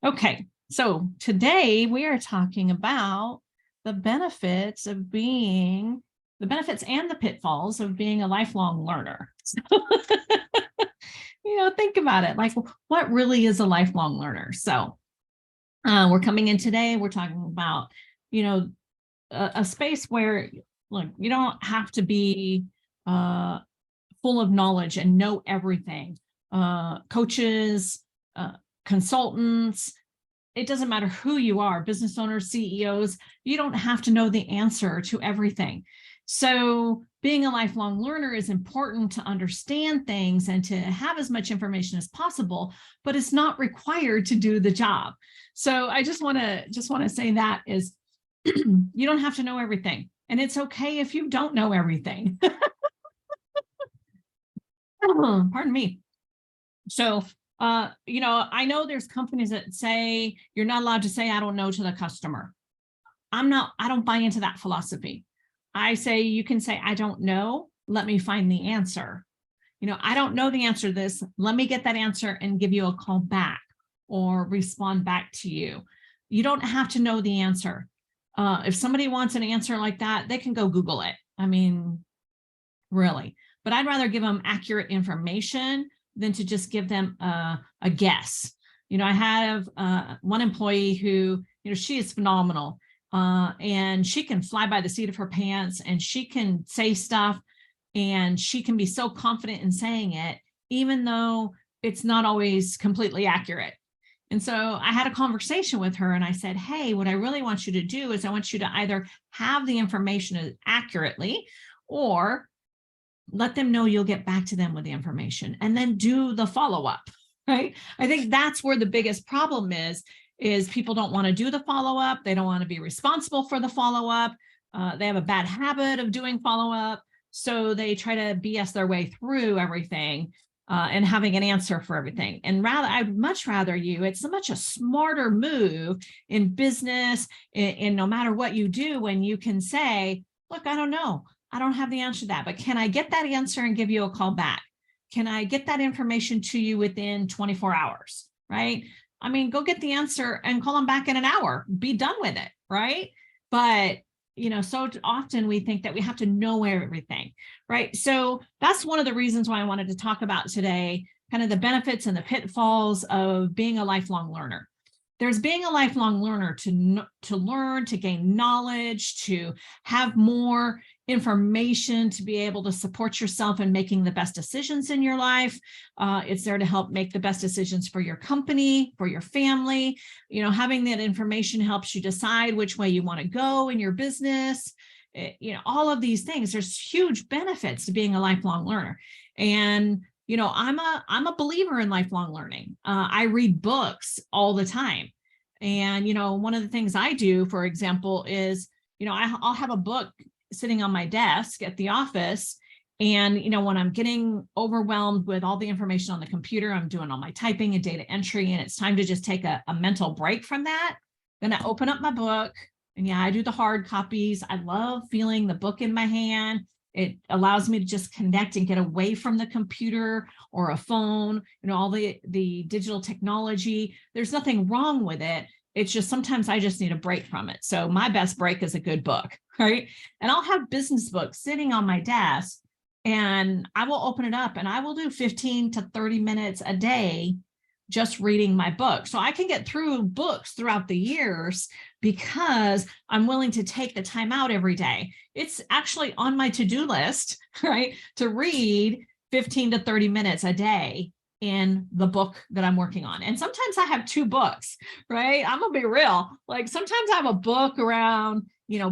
Okay, so today we are talking about the benefits of being the benefits and the pitfalls of being a lifelong learner. Think about it. Like, what really is a lifelong learner? So, we're coming in today. We're talking about, you know, a space where, look, you don't have to be uh, full of knowledge and know everything. Coaches, uh, consultants, it doesn't matter who you are, business owners, CEOs, you don't have to know the answer to everything. So being a lifelong learner is important to understand things and to have as much information as possible, but it's not required to do the job. So I just want to say that is you don't have to know everything. And it's okay if you don't know everything. Pardon me. So, I know there's companies that say you're not allowed to say, I don't know to the customer. I don't buy into that philosophy. I say, you can say, I don't know. Let me find the answer. I don't know the answer to this. Let me get that answer and give you a call back or respond back to you. You don't have to know the answer. If somebody wants an answer like that, they can go Google it. I mean, really. But I'd rather give them accurate information than to just give them a guess. I have one employee who, she is phenomenal. And she can fly by the seat of her pants and she can say stuff and she can be so confident in saying it, even though it's not always completely accurate. And so I had a conversation with her and I said, hey, what I really want you to do is I want you to either have the information accurately or let them know you'll get back to them with the information and then do the follow-up, right? I think that's where the biggest problem is people don't want to do the follow-up. They don't want to be responsible for the follow-up. They have a bad habit of doing follow-up. So they try to BS their way through everything and having an answer for everything. And I'd much rather it's much a smarter move in business, in no matter what you do, when you can say, look, I don't know. I don't have the answer to that, but can I get that answer and give you a call back? Can I get that information to you within 24 hours, right? I mean, go get the answer and call them back in an hour, be done with it, right? But, so often we think that we have to know everything, right? So that's one of the reasons why I wanted to talk about today, kind of the benefits and the pitfalls of being a lifelong learner. There's being a lifelong learner to learn, to gain knowledge, to have more information, to be able to support yourself in making the best decisions in your life. It's there to help make the best decisions for your company, for your family. Having that information helps you decide which way you want to go in your business. All of these things, there's huge benefits to being a lifelong learner. And I'm a believer in lifelong learning. I read books all the time. And, one of the things I do, for example, is, I'll have a book sitting on my desk at the office. And, when I'm getting overwhelmed with all the information on the computer, I'm doing all my typing and data entry, and it's time to just take a mental break from that. Then I open up my book and I do the hard copies. I love feeling the book in my hand. It allows me to just connect and get away from the computer or a phone, all the digital technology. There's nothing wrong with it. It's just sometimes I just need a break from it. So my best break is a good book, right? And I'll have business books sitting on my desk and I will open it up and I will do 15 to 30 minutes a day just reading my book. So I can get through books throughout the years because I'm willing to take the time out every day. It's actually on my to-do list, right? To read 15 to 30 minutes a day in the book that I'm working on. And sometimes I have two books, right? I'm gonna be real. Like sometimes I have a book around,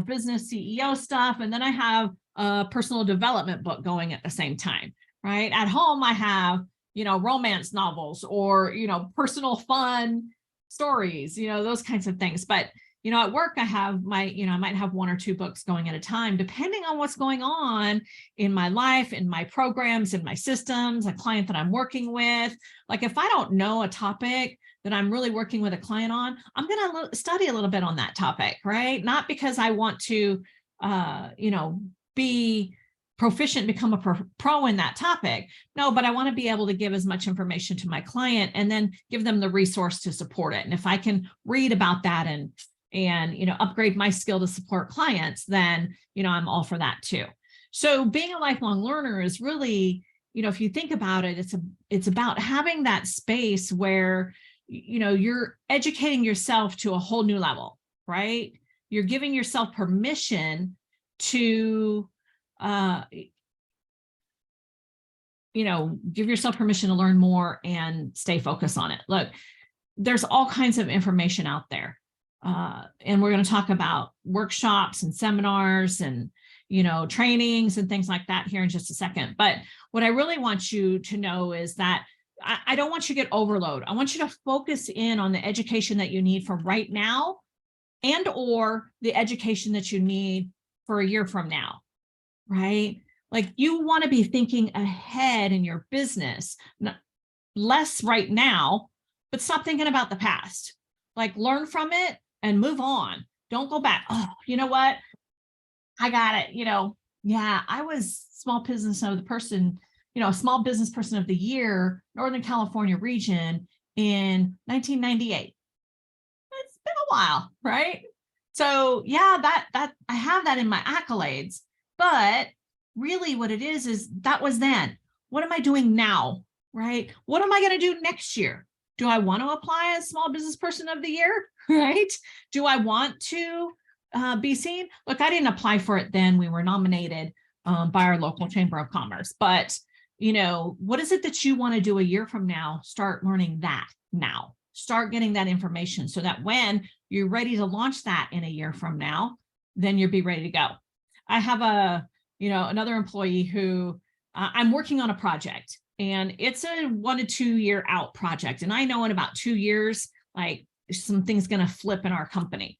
business CEO stuff. And then I have a personal development book going at the same time, right? At home, I have romance novels or, personal fun stories, those kinds of things. But, at work, I have I might have one or two books going at a time, depending on what's going on in my life, in my programs, in my systems, a client that I'm working with. Like if I don't know a topic that I'm really working with a client on, I'm going to study a little bit on that topic, right? Not because I want to, be proficient, become a pro in that topic. No, but I want to be able to give as much information to my client and then give them the resource to support it. And if I can read about that and upgrade my skill to support clients, then, I'm all for that too. So being a lifelong learner is really, if you think about it, it's about having that space where, you're educating yourself to a whole new level, right? You're giving yourself permission to, give yourself permission to learn more and stay focused on it. Look, there's all kinds of information out there. And we're going to talk about workshops and seminars and, trainings and things like that here in just a second. But what I really want you to know is that I don't want you to get overload. I want you to focus in on the education that you need for right now and or the education that you need for a year from now, right? Like you want to be thinking ahead in your business, less right now, but stop thinking about the past. Like learn from it and move on. Don't go back. Oh, you know what? I got it. Yeah, I was small business person of the year, Northern California region in 1998. It's been a while, right? So yeah, that I have that in my accolades, but really what it is that was then. What am I doing now, right? What am I going to do next year? Do I want to apply as small business person of the year, right? Do I want to be seen? Look, I didn't apply for it then. We were nominated by our local chamber of commerce, but what is it that you want to do a year from now? Start learning that now. Start getting that information so that when you're ready to launch that in a year from now, then you'll be ready to go. I have another employee who I'm working on a project and it's a 1 to 2 year out project. And I know in about 2 years, like something's going to flip in our company.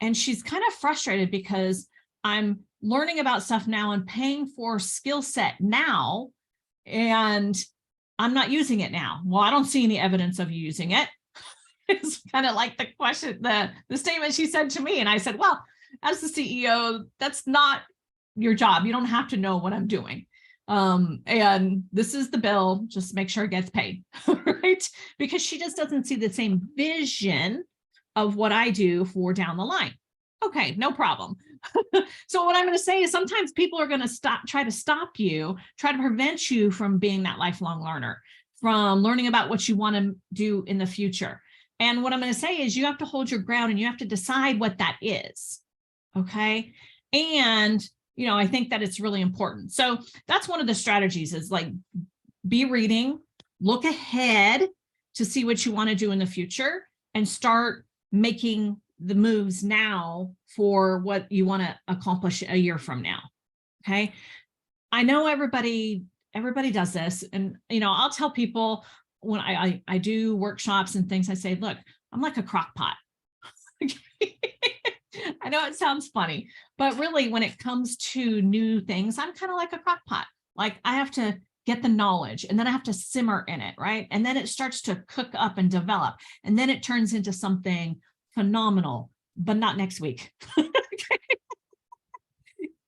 And she's kind of frustrated because I'm learning about stuff now and paying for skill set now, and I'm not using it now. Well, I don't see any evidence of you using it. It's kind of like the question, the statement she said to me. And I said, well, as the CEO, that's not your job. You don't have to know what I'm doing. And this is the bill, just make sure it gets paid, right? Because she just doesn't see the same vision of what I do for down the line. Okay, no problem. So what I'm going to say is sometimes people are going to try to stop you, try to prevent you from being that lifelong learner, from learning about what you want to do in the future. And what I'm going to say is you have to hold your ground and you have to decide what that is. Okay. And, I think that it's really important. So that's one of the strategies is like be reading, look ahead to see what you want to do in the future and start making the moves now for what you want to accomplish a year from now. Okay. I know everybody does this. And, I'll tell people when I do workshops and things, I say, look, I'm like a crock pot. I know it sounds funny, but really when it comes to new things, I'm kind of like a crock pot. Like I have to get the knowledge and then I have to simmer in it, right? And then it starts to cook up and develop. And then it turns into something phenomenal, but not next week.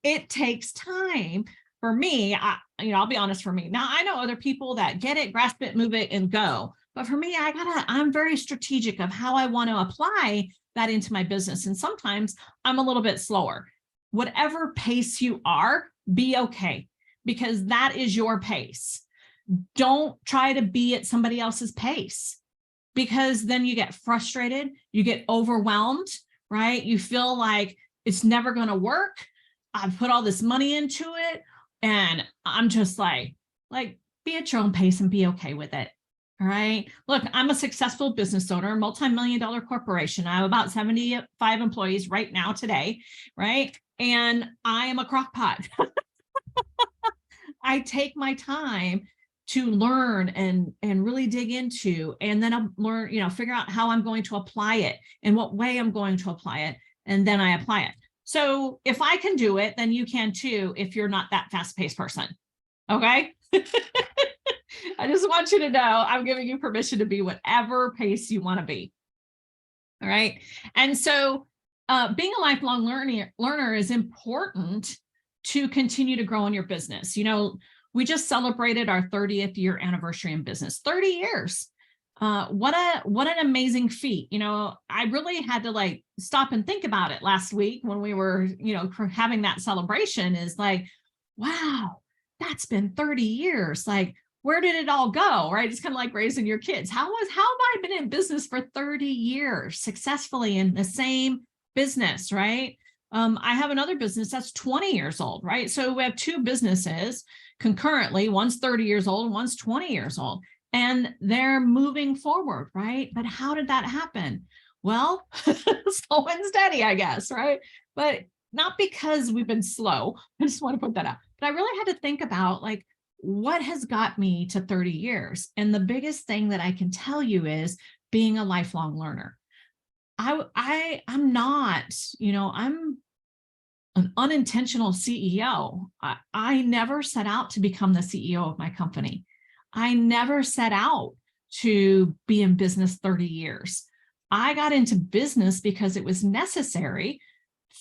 It takes time. For me, I'll be honest, for me. Now I know other people that get it, grasp it, move it, and go. But for me, I'm very strategic of how I want to apply that into my business. And sometimes I'm a little bit slower. Whatever pace you are, be okay, because that is your pace. Don't try to be at somebody else's pace, because then you get frustrated, you get overwhelmed, right? You feel like it's never going to work. I've put all this money into it. And I'm just like be at your own pace and be okay with it. All right. Look, I'm a successful business owner, multi-million-dollar corporation. I have about 75 employees right now today. Right. And I am a crock pot. I take my time to learn and really dig into, and then I'll learn, figure out how I'm going to apply it and what way I'm going to apply it. And then I apply it. So if I can do it, then you can too, if you're not that fast-paced person. Okay. I just want you to know I'm giving you permission to be whatever pace you want to be. All right. And so being a lifelong learner is important to continue to grow in your business. We just celebrated our 30th year anniversary in business, 30 years. What an amazing feat. I really had to stop and think about it last week when we were, having that celebration, is like, wow, that's been 30 years. Like, where did it all go? Right. It's kind of like raising your kids. How have I been in business for 30 years successfully in the same business? Right. I have another business that's 20 years old. Right. So we have two businesses concurrently. One's 30 years old, one's 20 years old. And they're moving forward, right? But how did that happen? Well, slow and steady, I guess, right? But not because we've been slow. I just want to put that out. But I really had to think about what has got me to 30 years. And the biggest thing that I can tell you is being a lifelong learner. I'm not, I'm an unintentional CEO. I never set out to become the CEO of my company. I never set out to be in business 30 years. I got into business because it was necessary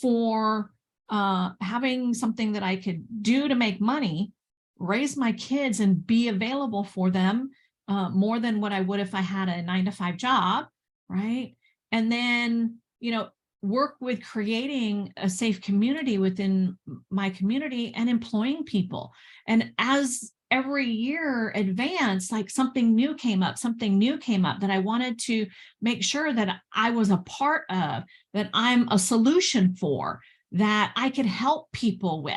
for having something that I could do to make money, raise my kids, and be available for them more than what I would if I had a 9-to-5 job, right? And then, work with creating a safe community within my community and employing people. And as every year advanced, something new came up that I wanted to make sure that I was a part of, that I'm a solution for, that I could help people with,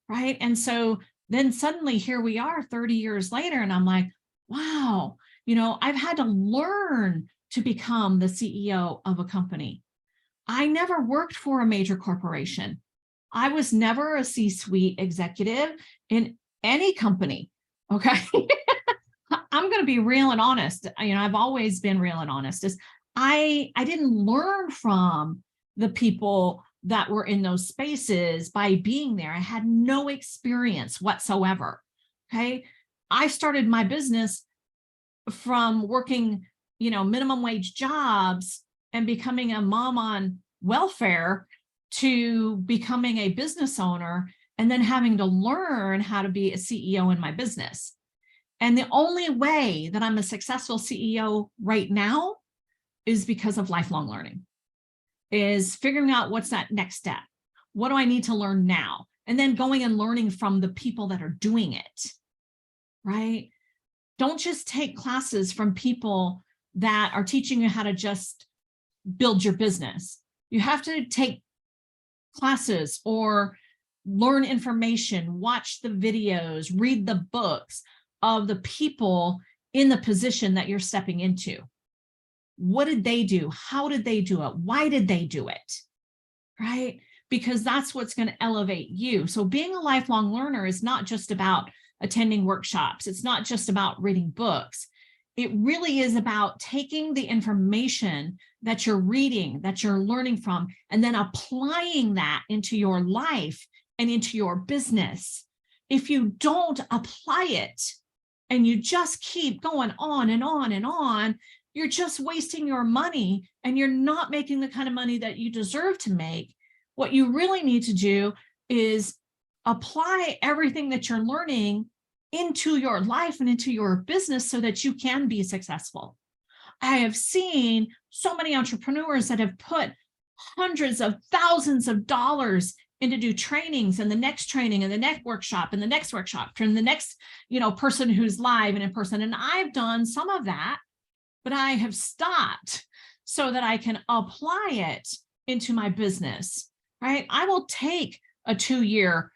right? And so then suddenly here we are 30 years later, and I'm like, wow, I've had to learn to become the CEO of a company. I never worked for a major corporation. I was never a C-suite executive in any company. Okay. I'm going to be real and honest. I've always been real and honest. Is I didn't learn from the people that were in those spaces by being there. I had no experience whatsoever. Okay. I started my business from working, minimum wage jobs and becoming a mom on welfare to becoming a business owner, and then having to learn how to be a CEO in my business. And the only way that I'm a successful CEO right now is because of lifelong learning, is figuring out what's that next step. What do I need to learn now? And then going and learning from the people that are doing it, right? Don't just take classes from people that are teaching you how to just build your business. You have to take classes or learn information, watch the videos, read the books of the people in the position that you're stepping into. What did they do? How did they do it? Why did they do it? Right? Because that's what's going to elevate you. So being a lifelong learner is not just about attending workshops. It's not just about reading books. It really is about taking the information that you're reading, that you're learning from, and then applying that into your life and into your business. If you don't apply it and you just keep going on and on and on, you're just wasting your money and you're not making the kind of money that you deserve to make. What you really need to do is apply everything that you're learning into your life and into your business so that you can be successful. I have seen so many entrepreneurs that have put hundreds of thousands of dollars into do trainings, and the next training, and the next workshop, and the next workshop, and the next, person who's live and in person. And I've done some of that, but I have stopped so that I can apply it into my business, right? I will take a 2-year,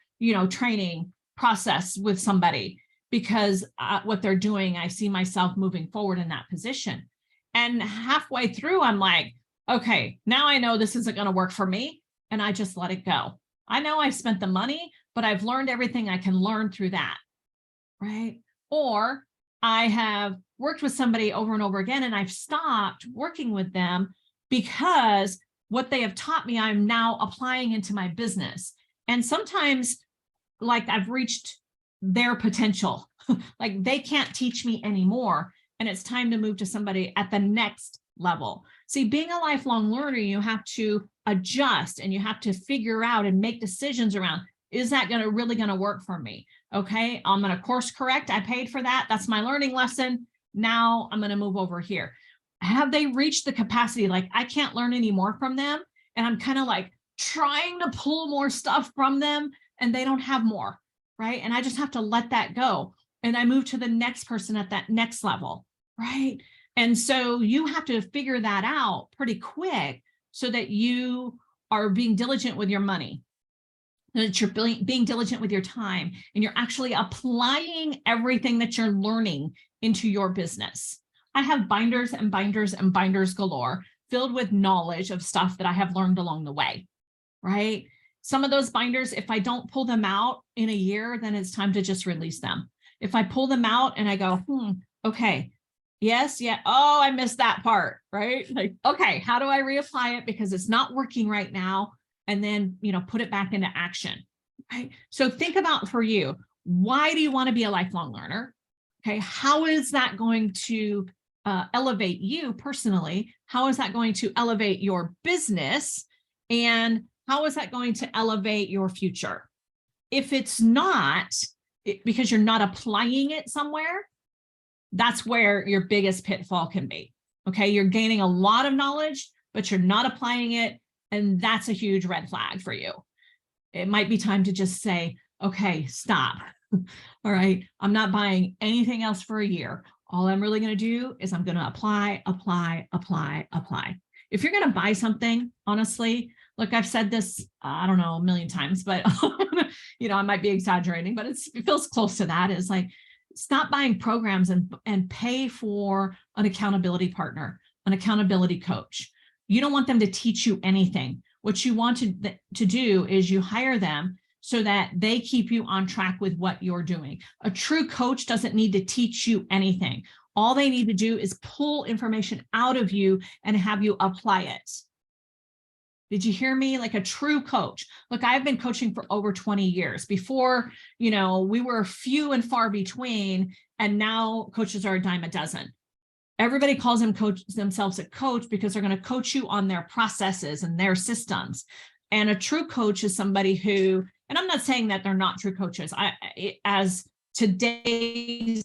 training process with somebody because what they're doing, I see myself moving forward in that position. And halfway through, I'm like, okay, now I know this isn't going to work for me. And I just let it go. I know I spent the money, but I've learned everything I can learn through that, right? Or I have worked with somebody over and over again, and I've stopped working with them because what they have taught me, I'm now applying into my business. And sometimes, I've reached their potential, they can't teach me anymore. And it's time to move to somebody at the next level. See, being a lifelong learner, you have to adjust and you have to figure out and make decisions around Is that really going to work for me? Okay, I'm going to course correct. I paid for that. That's my learning lesson. Now I'm going to move over here. Have they reached the capacity? Like, I can't learn any more from them. And I'm kind of like trying to pull more stuff from them and they don't have more, right? And I just have to let that go. And I move to the next person at that next level, right? And so you have to figure that out pretty quick so that you are being diligent with your money, that you're being diligent with your time, and you're actually applying everything that you're learning into your business. I have binders and binders and binders galore filled with knowledge of stuff that I have learned along the way, right? Some of those binders, if I don't pull them out in a year, then it's time to just release them. If I pull them out and I go, okay, yes, yeah, oh, I missed that part, right? Like, okay, how do I reapply it because it's not working right now? And then, put it back into action, right? So think about, for you, why do you want to be a lifelong learner? Okay, how is that going to elevate you personally? How is that going to elevate your business? And how is that going to elevate your future? If it's not, because you're not applying it somewhere, that's where your biggest pitfall can be. Okay, you're gaining a lot of knowledge, but you're not applying it. And that's a huge red flag for you. It might be time to just say, okay, stop. All right, I'm not buying anything else for a year. All I'm really going to do is I'm going to apply. If you're going to buy something, honestly, look, I've said this, I don't know, a million times, but I might be exaggerating, but it feels close to that. Is like, stop buying programs and pay for an accountability partner, an accountability coach. You don't want them to teach you anything. What you want to do is you hire them so that they keep you on track with what you're doing. A true coach doesn't need to teach you anything. All they need to do is pull information out of you and have you apply it. Did you hear me? Like a true coach. Look, I've been coaching for over 20 years. Before, we were few and far between, and now coaches are a dime a dozen. Everybody calls themselves a coach because they're going to coach you on their processes and their systems. And a true coach is somebody who, and I'm not saying that they're not true coaches, as today's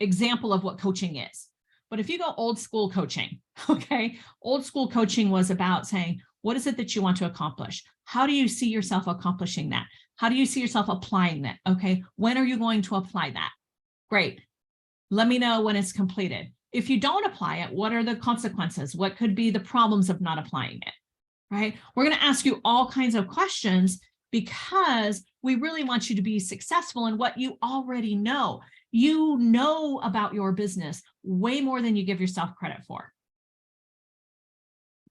example of what coaching is. But if you go old school coaching, okay, old school coaching was about saying, what is it that you want to accomplish? How do you see yourself accomplishing that? How do you see yourself applying that? Okay, when are you going to apply that? Great. Let me know when it's completed. If you don't apply it, what are the consequences? What could be the problems of not applying it, right? We're going to ask you all kinds of questions because we really want you to be successful in what you already know. You know about your business way more than you give yourself credit for.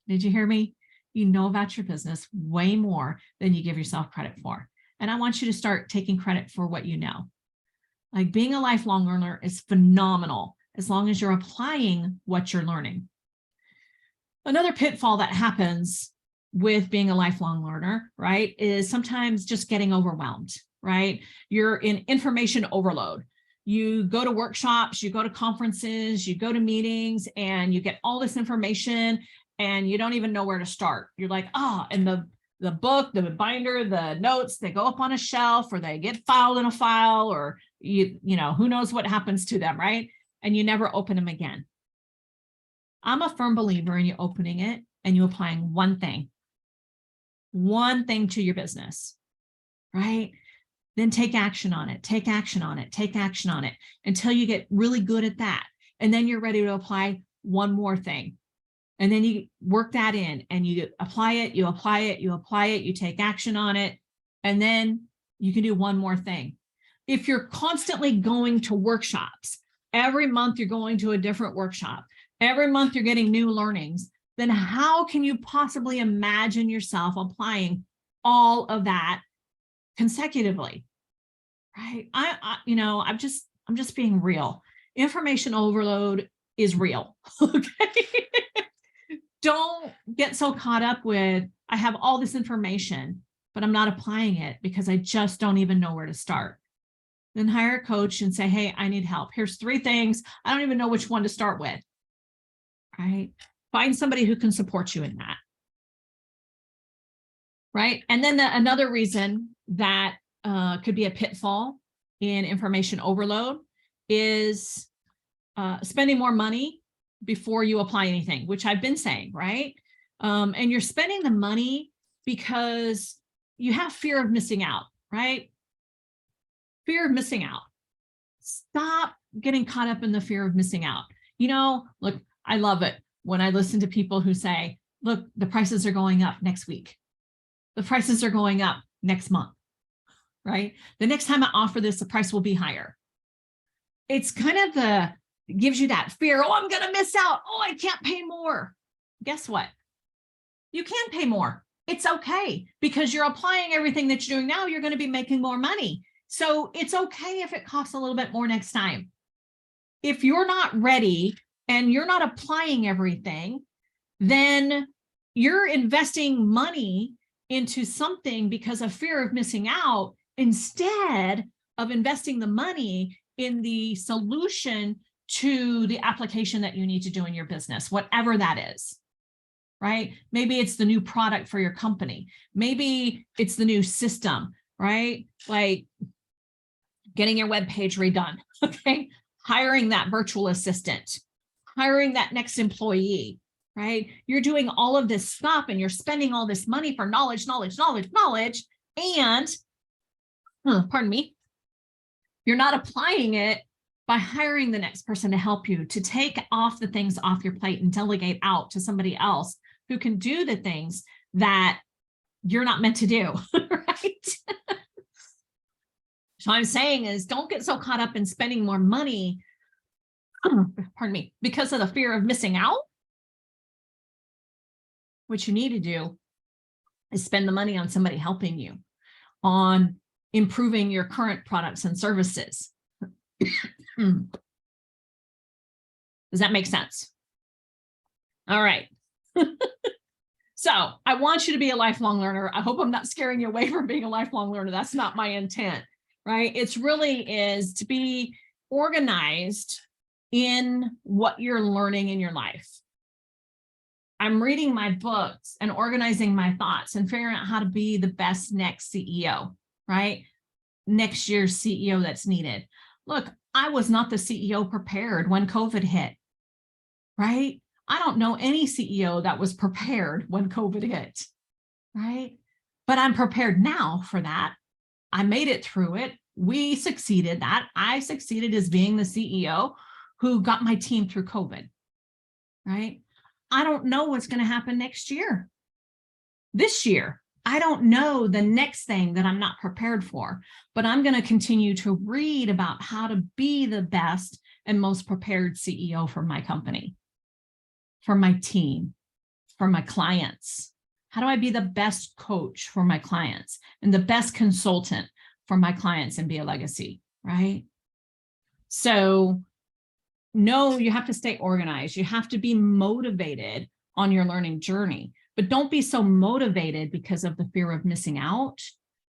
Did you hear me? You know about your business way more than you give yourself credit for. And I want you to start taking credit for what you know. Like, being a lifelong learner is phenomenal as long as you're applying what you're learning. Another pitfall that happens with being a lifelong learner, right, is sometimes just getting overwhelmed, right? You're in information overload. You go to workshops, you go to conferences, you go to meetings, and you get all this information and you don't even know where to start. You're like, and the book, the binder, the notes, they go up on a shelf, or they get filed in a file, or who knows what happens to them, right? And you never open them again. I'm a firm believer in you opening it and you applying one thing to your business, right? Then take action on it, take action on it, take action on it until you get really good at that. And then you're ready to apply one more thing. And then you work that in and you apply it, you apply it, you apply it, you take action on it, and then you can do one more thing. If you're constantly going to workshops, every month you're going to a different workshop, every month you're getting new learnings, then how can you possibly imagine yourself applying all of that consecutively, right? I'm just being real. Information overload is real, okay? Don't get so caught up with, I have all this information, but I'm not applying it because I just don't even know where to start. Then hire a coach and say, hey, I need help. Here's 3 things. I don't even know which one to start with, right? Find somebody who can support you in that, right? And then another reason that could be a pitfall in information overload is spending more money before you apply anything, which I've been saying, right? And you're spending the money because you have fear of missing out, right? Fear of missing out. Stop getting caught up in the fear of missing out. You know, look, I love it when I listen to people who say, look, the prices are going up next week. The prices are going up next month, right? The next time I offer this, the price will be higher. It's kind of gives you that fear. Oh, I'm going to miss out. Oh, I can't pay more. Guess what? You can pay more. It's okay, because you're applying everything that you're doing now. You're going to be making more money. So it's okay if it costs a little bit more next time. If you're not ready and you're not applying everything, then you're investing money into something because of fear of missing out, instead of investing the money in the solution to the application that you need to do in your business, whatever that is, right? Maybe it's the new product for your company. Maybe it's the new system, right? Like getting your web page redone, okay? Hiring that virtual assistant, hiring that next employee, right? You're doing all of this stuff and you're spending all this money for knowledge, and, pardon me, you're not applying it by hiring the next person to help you, to take off the things off your plate and delegate out to somebody else who can do the things that you're not meant to do, right? So what I'm saying is, don't get so caught up in spending more money, pardon me, because of the fear of missing out. What you need to do is spend the money on somebody helping you, on improving your current products and services. Does that make sense? All right. So I want you to be a lifelong learner. I hope I'm not scaring you away from being a lifelong learner. That's not my intent, right? It's really is to be organized in what you're learning in your life. I'm reading my books and organizing my thoughts and figuring out how to be the best next CEO, right? Next year's CEO that's needed. Look, I was not the CEO prepared when COVID hit, right? I don't know any CEO that was prepared when COVID hit, right? But I'm prepared now for that. I made it through it. We succeeded that. I succeeded as being the CEO who got my team through COVID, right? I don't know what's going to happen next year. This year, I don't know the next thing that I'm not prepared for, but I'm going to continue to read about how to be the best and most prepared CEO for my company, for my team, for my clients. How do I be the best coach for my clients and the best consultant for my clients and be a legacy, right? So no, you have to stay organized. You have to be motivated on your learning journey, but don't be so motivated because of the fear of missing out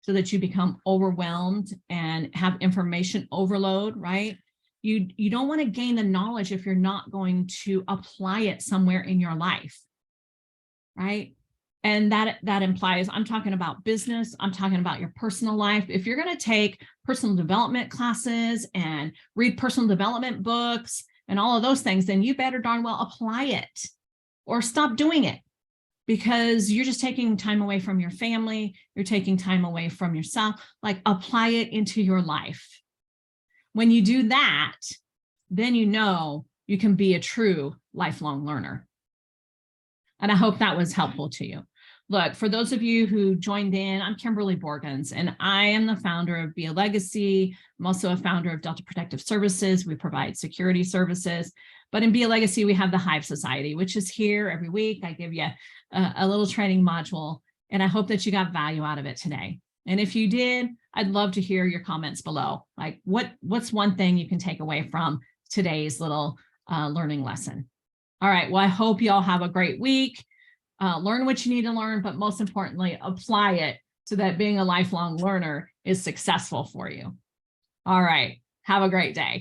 so that you become overwhelmed and have information overload, right? You don't want to gain the knowledge if you're not going to apply it somewhere in your life, right? And that implies, I'm talking about business, I'm talking about your personal life. If you're going to take personal development classes and read personal development books and all of those things, then you better darn well apply it or stop doing it, because you're just taking time away from your family. You're taking time away from yourself. Like, apply it into your life. When you do that, then you know you can be a true lifelong learner. And I hope that was helpful to you. Look, for those of you who joined in, I'm Kimberly Borgens, and I am the founder of Be a Legacy. I'm also a founder of Delta Protective Services. We provide security services. But in Be a Legacy, we have the Hive Society, which is here every week. I give you a little training module, and I hope that you got value out of it today. And if you did, I'd love to hear your comments below. Like, what's one thing you can take away from today's little learning lesson? All right, well, I hope you all have a great week. Learn what you need to learn, but most importantly, apply it so that being a lifelong learner is successful for you. All right, have a great day.